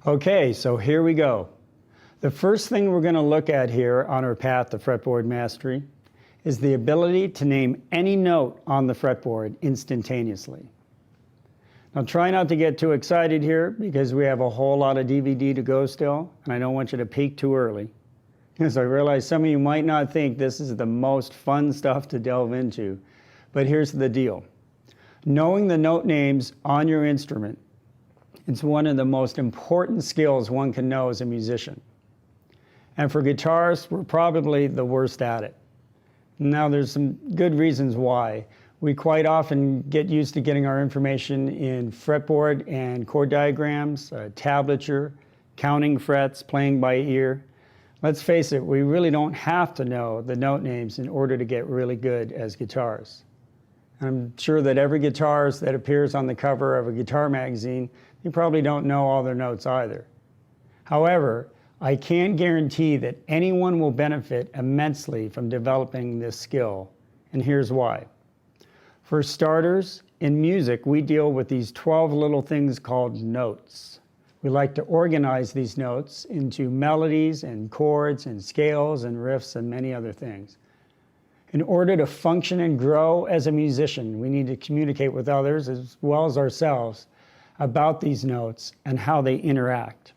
Okay, so here we go. The first thing we're going to look at here on our path to fretboard mastery is the ability to name any note on the fretboard instantaneously. Now try not to get too excited here because we have a whole lot of DVD to go still, and I don't want you to peak too early. Because I realize some of you might not think this is the most fun stuff to delve into, but here's the deal. Knowing the note names on your instrument is one of the most important skills one can know as a musician. And for guitarists, we're probably the worst at it. Now there's some good reasons why. We quite often get used to getting our information in fretboard and chord diagrams, tablature, counting frets, playing by ear. Let's face it, we really don't have to know the note names in order to get really good as guitarists. I'm sure that every guitarist that appears on the cover of a guitar magazine, you probably don't know all their notes either. However, I can guarantee that anyone will benefit immensely from developing this skill, and here's why. For starters, in music, we deal with these 12 little things called notes. We like to organize these notes into melodies and chords and scales and riffs and many other things. In order to function and grow as a musician, we need to communicate with others as well as ourselves about these notes and how they interact.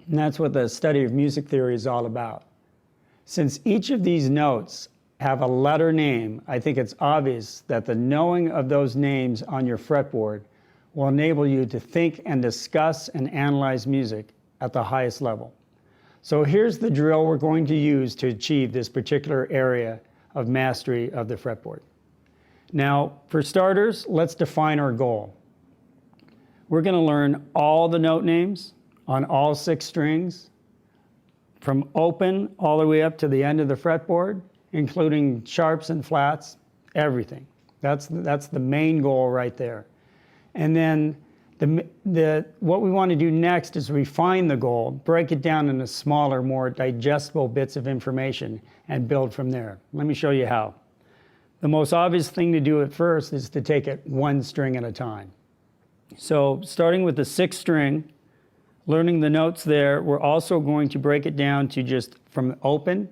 And that's what the study of music theory is all about. Since each of these notes have a letter name, I think it's obvious that the knowing of those names on your fretboard will enable you to think and discuss and analyze music at the highest level. So here's the drill we're going to use to achieve this particular area of mastery of the fretboard. Now, for starters, let's define our goal. We're going to learn all the note names on all 6 strings, from open all the way up to the end of the fretboard, including sharps and flats, everything. That's the main goal right there. And then what we want to do next is refine the goal, break it down into smaller, more digestible bits of information, and build from there. Let me show you how. The most obvious thing to do at first is to take it 1 string at a time. So starting with the 6th string, learning the notes there, we're also going to break it down to just from open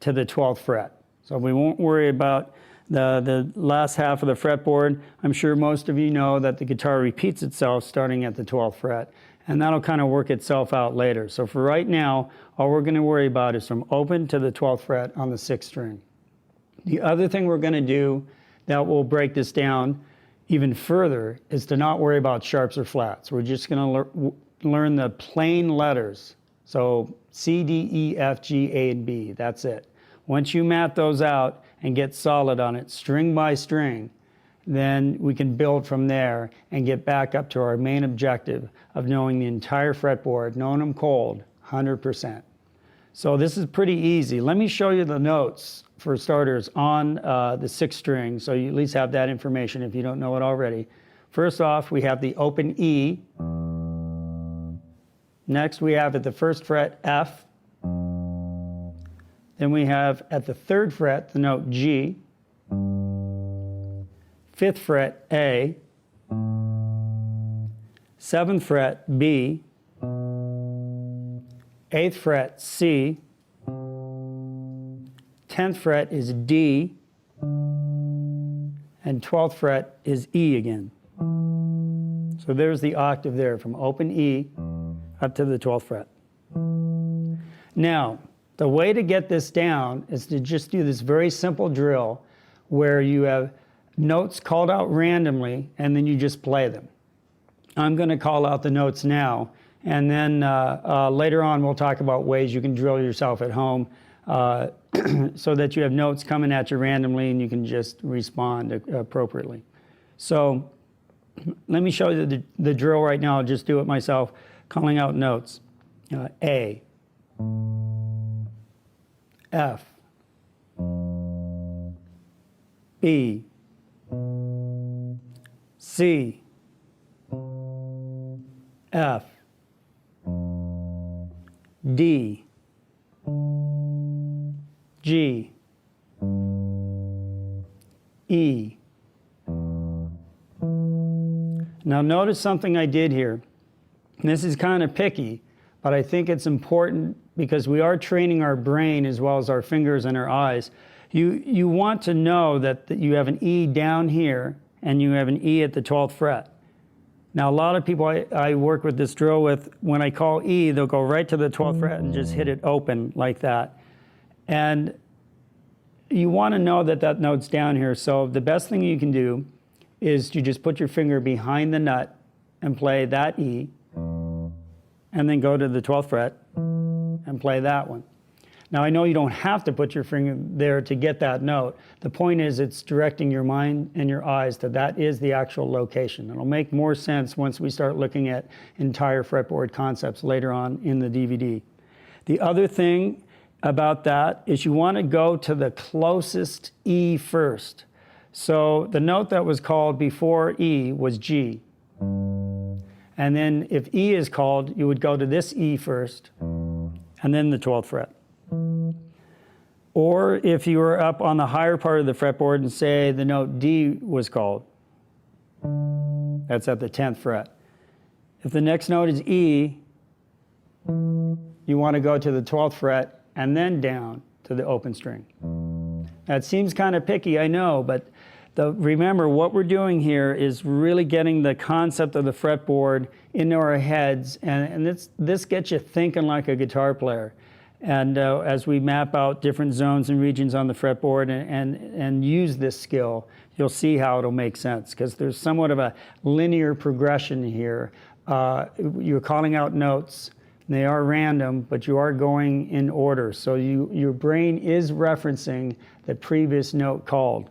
to the 12th fret. So we won't worry about the last half of the fretboard. I'm sure most of you know that the guitar repeats itself starting at the 12th fret, and that'll kind of work itself out later. So for right now, all we're going to worry about is from open to the 12th fret on the 6th string. The other thing we're going to do that will break this down even further is to not worry about sharps or flats. We're just going to learn the plain letters. So C, D, E, F, G, A, and B. That's it. Once you map those out and get solid on it, string by string, then we can build from there and get back up to our main objective of knowing the entire fretboard, knowing them cold, 100%. So this is pretty easy. Let me show you the notes, for starters, on the 6th string, so you at least have that information if you don't know it already. First off, we have the open E. Next, we have at the 1st fret, F. Then we have at the 3rd fret, the note G. 5th fret, A. 7th fret, B. 8th fret, C. 10th fret is D. And 12th fret is E again. So there's the octave there from open E up to the 12th fret. Now, the way to get this down is to just do this very simple drill where you have notes called out randomly and then you just play them. I'm going to call out the notes now, and then later on we'll talk about ways you can drill yourself at home so that you have notes coming at you randomly and you can just respond appropriately. So let me show you the drill right now. I'll just do it myself, calling out notes. A. F, B, C, F, D, G, E. Now notice something I did here. And this is kind of picky, but I think it's important because we are training our brain as well as our fingers and our eyes. You want to know that you have an E down here and you have an E at the 12th fret. Now, a lot of people I work with this drill with, when I call E, they'll go right to the 12th fret and just hit it open like that. And you want to know that that note's down here. So the best thing you can do is to just put your finger behind the nut and play that E, and then go to the 12th fret and play that one. Now, I know you don't have to put your finger there to get that note. The point is it's directing your mind and your eyes to that is the actual location. It'll make more sense once we start looking at entire fretboard concepts later on in the DVD. The other thing about that is you want to go to the closest E first. So the note that was called before E was G. And then if E is called, you would go to this E first, and then the 12th fret. Or if you were up on the higher part of the fretboard and say the note D was called, that's at the 10th fret. If the next note is E, you want to go to the 12th fret and then down to the open string. That seems kind of picky, I know, but remember what we're doing here is really getting the concept of the fretboard into our heads, and this gets you thinking like a guitar player. And as we map out different zones and regions on the fretboard and use this skill, you'll see how it'll make sense, because there's somewhat of a linear progression here. You're calling out notes. They are random, but you are going in order. So your brain is referencing the previous note called.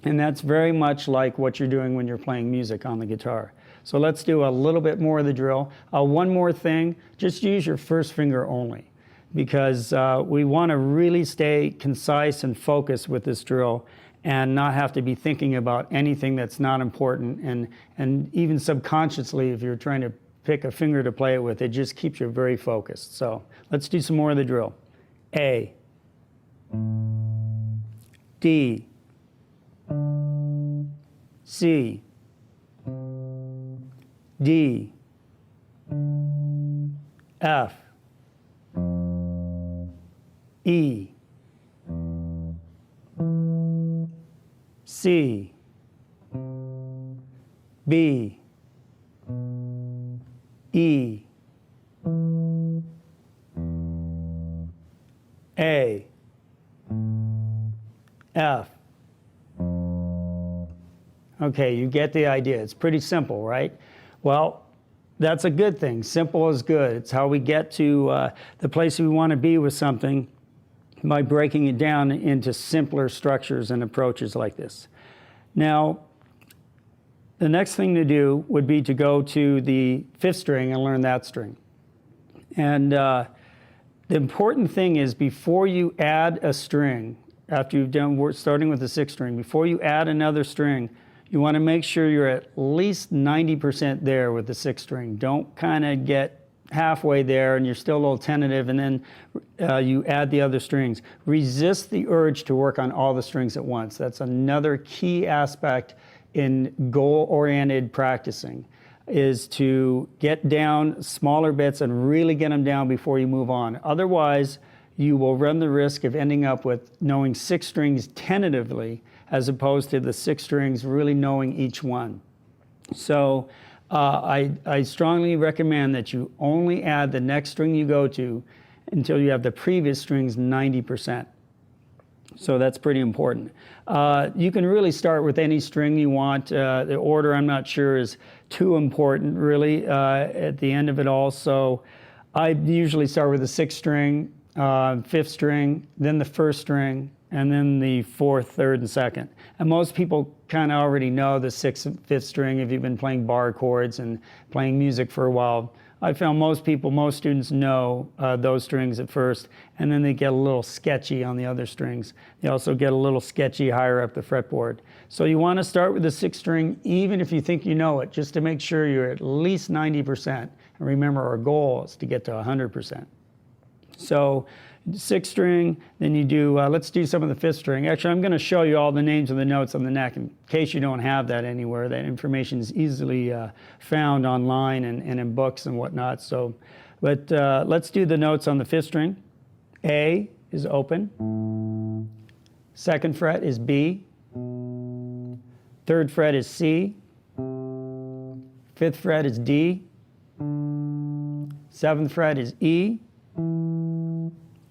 And that's very much like what you're doing when you're playing music on the guitar. So let's do a little bit more of the drill. One more thing, just use your first finger only, because we want to really stay concise and focused with this drill and not have to be thinking about anything that's not important. And even subconsciously, if you're trying to pick a finger to play it with, it just keeps you very focused. So let's do some more of the drill. A, D, C, D, F, E, C, B, E, A, F. Okay, you get the idea. It's pretty simple, right? Well, that's a good thing. Simple is good. It's how we get to the place we want to be with something by breaking it down into simpler structures and approaches like this. Now, the next thing to do would be to go to the 5th string and learn that string. And the important thing is, before you add a string, after you've done starting with the 6th string, before you add another string, you want to make sure you're at least 90% there with the 6th string. Don't kind of get halfway there and you're still a little tentative, and then you add the other strings. Resist the urge to work on all the strings at once. That's another key aspect in goal-oriented practicing, is to get down smaller bits and really get them down before you move on. Otherwise, you will run the risk of ending up with knowing 6 strings tentatively as opposed to the 6 strings really knowing each one. So I strongly recommend that you only add the next string you go to until you have the previous strings 90%. So that's pretty important. You can really start with any string you want. The order, I'm not sure, is too important really at the end of it all. So I usually start with the 6th string, 5th string, then the 1st string, and then the 4th, 3rd, and 2nd. And most people kind of already know the 6th and 5th string if you've been playing bar chords and playing music for a while. I found most students know those strings at first, and then they get a little sketchy on the other strings. They also get a little sketchy higher up the fretboard. So you want to start with the 6th string, even if you think you know it, just to make sure you're at least 90%. And remember, our goal is to get to 100%. So 6th string, then you do, let's do some of the 5th string. Actually, I'm going to show you all the names of the notes on the neck in case you don't have that anywhere. That information is easily found online and in books and whatnot. So, but let's do the notes on the 5th string. A is open. 2nd fret is B. 3rd fret is C. 5th fret is D. 7th fret is E.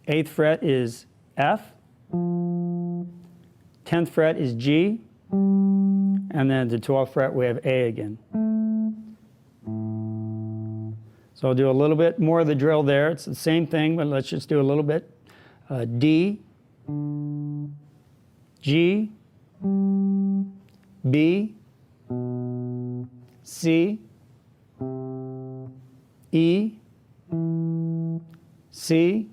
8th fret is F. 10th fret is G. And then the 12th fret we have A again. So I'll do a little bit more of the drill there. It's the same thing, but let's just do a little bit. D, G, B, C, E, C,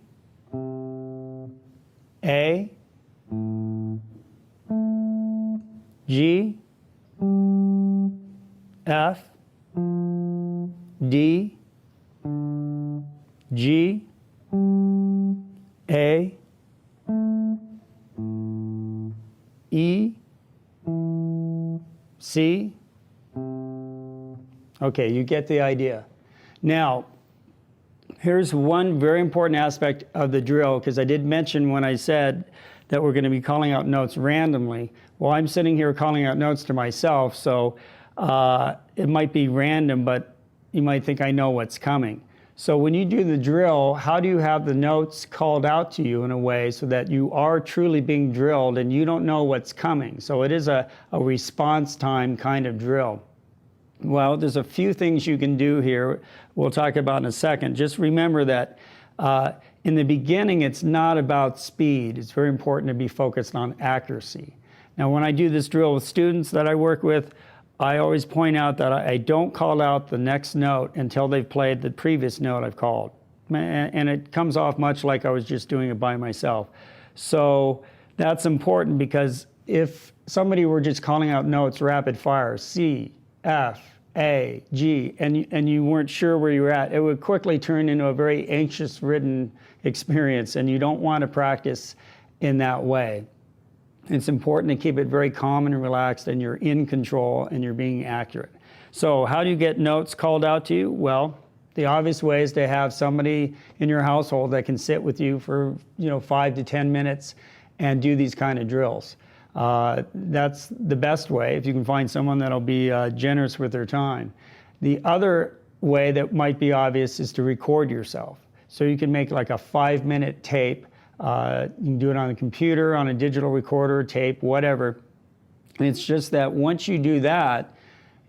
A, G, F, D, G, A, E, C. Okay, you get the idea. Now, here's one very important aspect of the drill, because I did mention when I said that we're going to be calling out notes randomly. Well, I'm sitting here calling out notes to myself, so it might be random, but you might think I know what's coming. So when you do the drill, how do you have the notes called out to you in a way so that you are truly being drilled and you don't know what's coming? So it is a response time kind of drill. Well, there's a few things you can do here we'll talk about in a second. Just remember that in the beginning, it's not about speed. It's very important to be focused on accuracy. Now, when I do this drill with students that I work with, I always point out that I don't call out the next note until they've played the previous note I've called. And it comes off much like I was just doing it by myself. So that's important, because if somebody were just calling out notes rapid fire, C, F, A, G, and you weren't sure where you were at, it would quickly turn into a very anxious-ridden experience, and you don't want to practice in that way. It's important to keep it very calm and relaxed, and you're in control and you're being accurate. So how do you get notes called out to you? Well, the obvious way is to have somebody in your household that can sit with you for 5 to 10 minutes and do these kind of drills. That's the best way, if you can find someone that'll be generous with their time. The other way that might be obvious is to record yourself. So you can make like a 5-minute tape. You can do it on a computer, on a digital recorder, tape, whatever. And it's just that once you do that,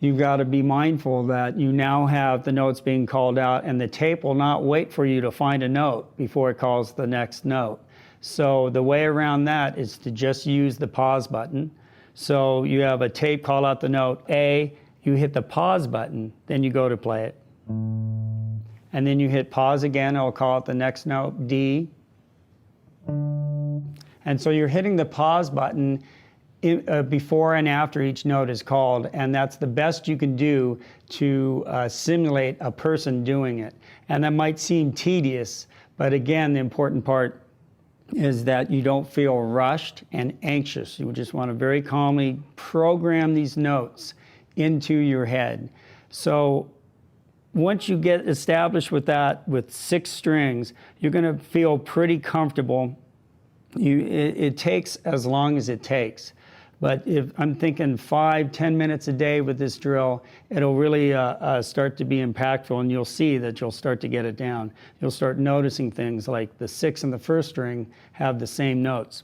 you've got to be mindful that you now have the notes being called out, and the tape will not wait for you to find a note before it calls the next note. So the way around that is to just use the pause button. So you have a tape call out the note A, you hit the pause button, then you go to play it. And then you hit pause again, it'll call out the next note, D. And so you're hitting the pause button before and after each note is called, and that's the best you can do to simulate a person doing it. And that might seem tedious, but again, the important part is that you don't feel rushed and anxious. You just want to very calmly program these notes into your head. So once you get established with that, with 6 strings, you're going to feel pretty comfortable. It takes as long as it takes. But if I'm thinking 5-10 minutes a day with this drill, it'll really start to be impactful, and you'll see that you'll start to get it down. You'll start noticing things like the 6 and the 1st string have the same notes.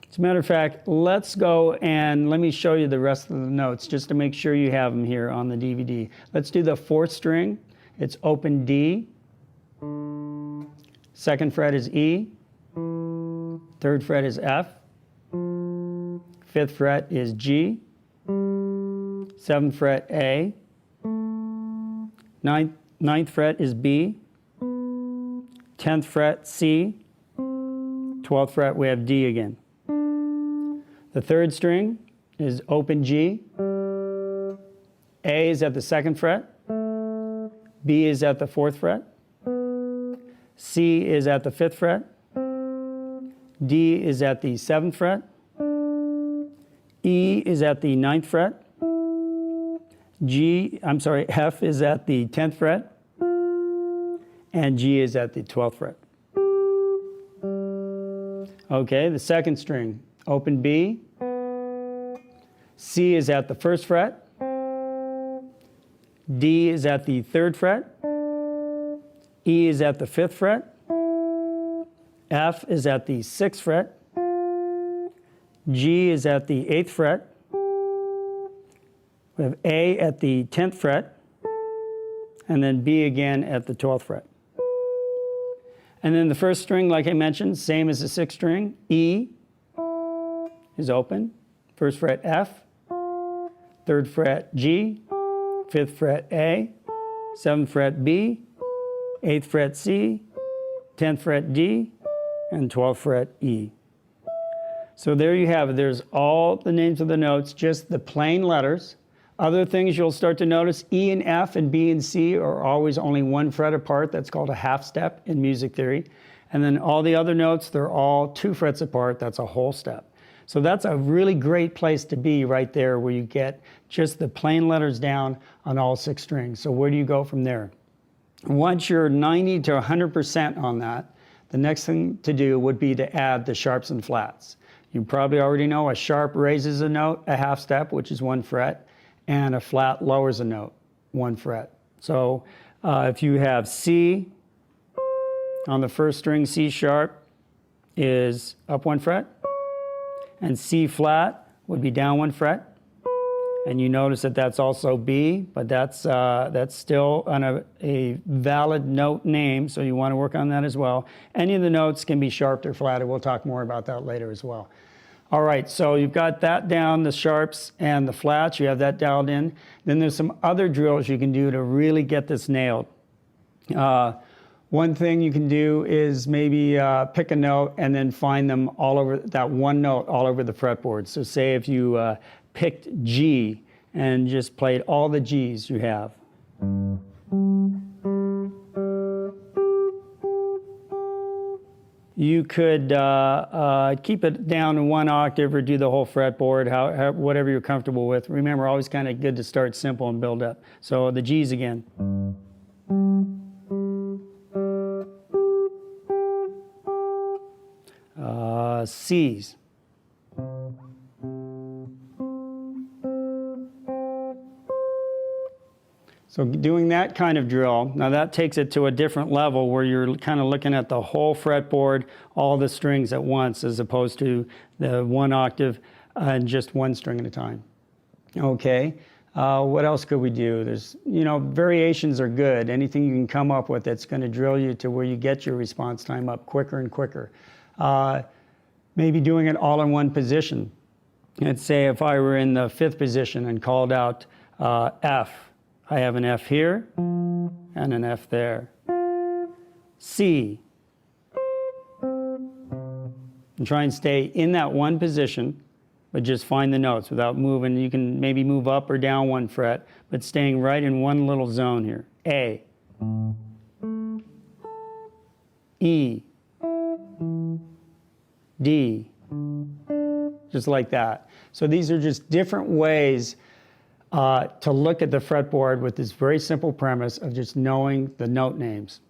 As a matter of fact, let's go and let me show you the rest of the notes just to make sure you have them here on the DVD. Let's do the 4th string. It's open D. 2nd fret is E. 3rd fret is F. 5th fret is G. 7th fret A. 9th fret is B. 10th fret C. 12th fret we have D again. The 3rd string is open G. A is at the 2nd fret. B is at the 4th fret. C is at the 5th fret. D is at the 7th fret. E is at the 9th fret. F is at the 10th fret. And G is at the 12th fret. Okay, the second string, open B. C is at the 1st fret. D is at the 3rd fret. E is at the 5th fret. F is at the 6th fret. G is at the 8th fret. We have A at the 10th fret. And then B again at the 12th fret. And then the first string, like I mentioned, same as the 6th string. E is open. 1st fret F. 3rd fret G. 5th fret A. 7th fret B. 8th fret C. 10th fret D. And 12th fret E. So there you have it. There's all the names of the notes, just the plain letters. Other things you'll start to notice, E and F and B and C are always only 1 fret apart. That's called a half step in music theory. And then all the other notes, they're all 2 frets apart. That's a whole step. So that's a really great place to be right there, where you get just the plain letters down on all 6 strings. So where do you go from there? Once you're 90 to 100% on that, the next thing to do would be to add the sharps and flats. You probably already know a sharp raises a note a half step, which is 1 fret, and a flat lowers a note 1 fret. So if you have C on the first string, C sharp is up 1 fret, and C flat would be down 1 fret. And you notice that that's also B, but that's still on a valid note name, so you want to work on that as well. Any of the notes can be sharped or flatted. We'll talk more about that later as well. All right, so you've got that down, the sharps and the flats. You have that dialed in. Then there's some other drills you can do to really get this nailed. One thing you can do is maybe pick a note and then find them all over, that one note all over the fretboard. So say if you picked G and just played all the Gs you have. You could keep it down in 1 octave or do the whole fretboard, whatever you're comfortable with. Remember, always kind of good to start simple and build up. So the Gs again. Cs. So doing that kind of drill, now that takes it to a different level where you're kind of looking at the whole fretboard, all the strings at once, as opposed to the 1 octave and just 1 string at a time. Okay, what else could we do? There's, variations are good. Anything you can come up with that's going to drill you to where you get your response time up quicker and quicker. Maybe doing it all in 1 position. Let's say if I were in the 5th position and called out F. I have an F here and an F there. C. And try and stay in that 1 position, but just find the notes without moving. You can maybe move up or down 1 fret, but staying right in 1 little zone here. A. E. D. Just like that. So these are just different ways to look at the fretboard with this very simple premise of just knowing the note names.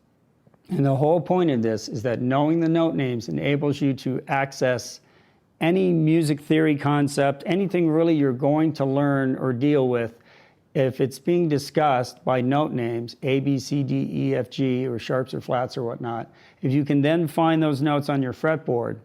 And the whole point of this is that knowing the note names enables you to access any music theory concept, anything really you're going to learn or deal with. If it's being discussed by note names, A, B, C, D, E, F, G, or sharps or flats or whatnot, if you can then find those notes on your fretboard,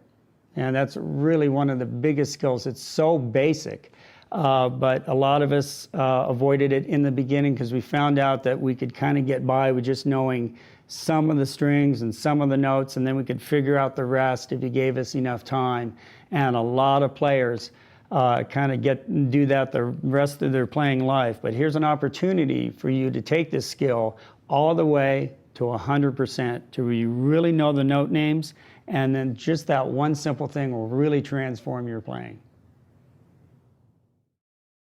and that's really one of the biggest skills. It's so basic. But a lot of us avoided it in the beginning because we found out that we could kind of get by with just knowing some of the strings and some of the notes, and then we could figure out the rest if you gave us enough time. And a lot of players kind of do that the rest of their playing life. But here's an opportunity for you to take this skill all the way to 100%, to where you really know the note names, and then just that one simple thing will really transform your playing.